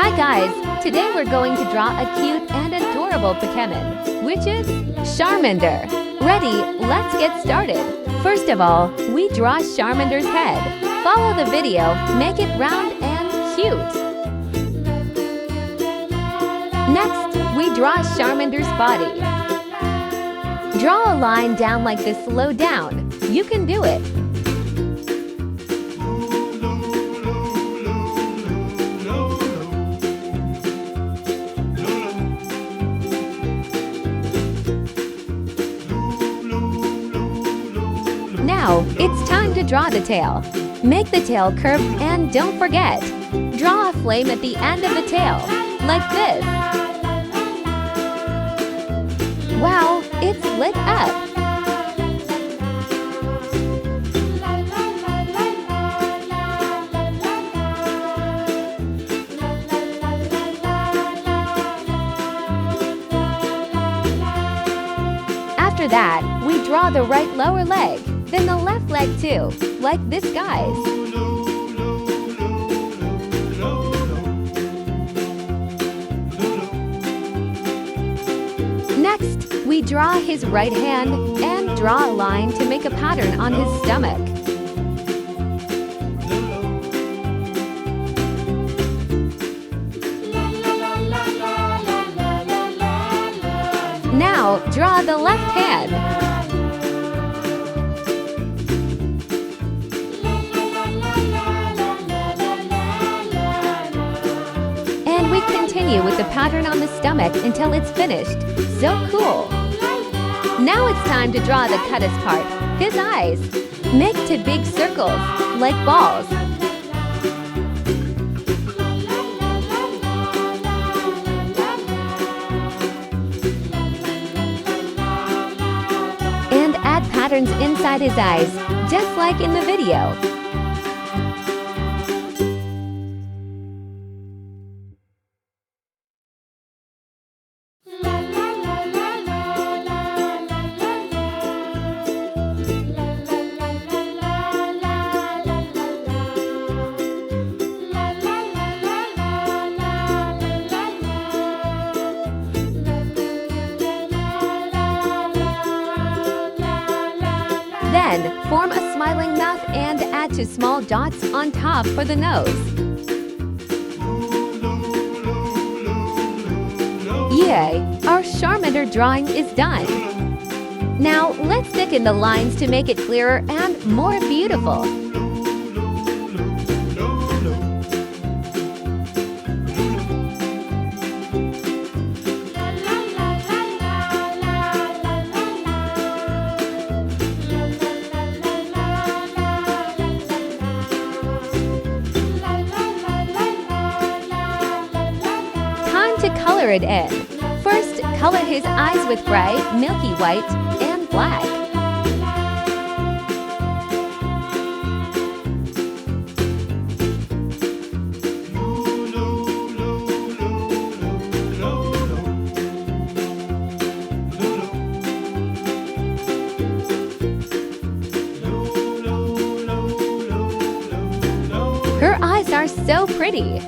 Hi guys! Today we're going to draw a cute and adorable Pokémon, which is Charmander. Ready? Let's get started. First of all, we draw Charmander's head. Follow the video, make it round and cute. Next, we draw Charmander's body. Draw a line down like this, slow down. You can do it. Now, it's time to draw the tail. Make the tail curve and don't forget, draw a flame at the end of the tail, like this. Wow, it's lit up. After that, we draw the right lower leg. Then the left leg too, like this guys. Next, we draw his right hand and draw a line to make a pattern on his stomach. Now, draw the left hand. Continue with the pattern on the stomach until it's finished. So cool! Now it's time to draw the cutest part, his eyes. Make two big circles, like balls. And add patterns inside his eyes, just like in the video. Then, form a smiling mouth and add two small dots on top for the nose. Yay! Our Charmander drawing is done. Now, let's stick in the lines to make it clearer and more beautiful. To color it in. First, color his eyes with gray, milky white, and black. Her eyes are so pretty.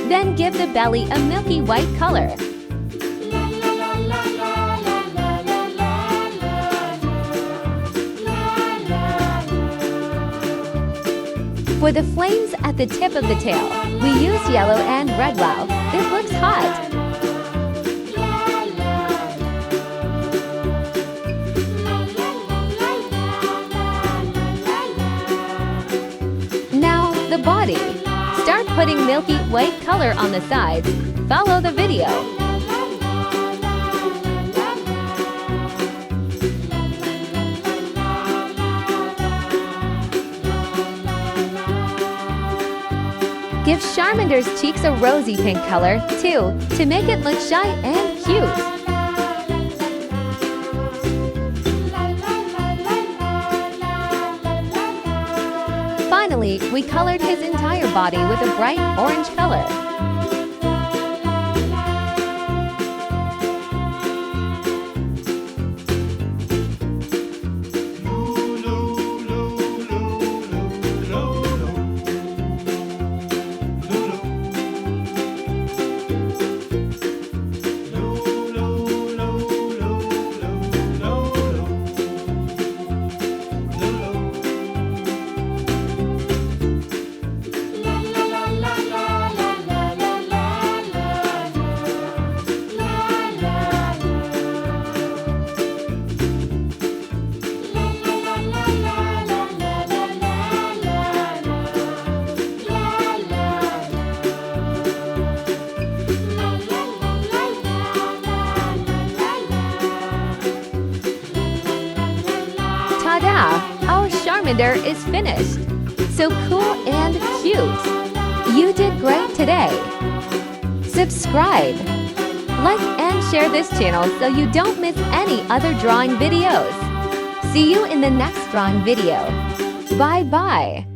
Then give the belly a milky white color. For the flames at the tip of the tail, we use yellow and red. Wow, it looks hot! Now, the body. Start putting milky white color on the sides. Follow the video. Give Charmander's cheeks a rosy pink color, too, to make it look shy and cute. Finally, we colored his entire body with a bright orange color. Charmander is finished. So cool and cute. You did great today. Subscribe, like and share this channel so you don't miss any other drawing videos. See you in the next drawing video. Bye-bye.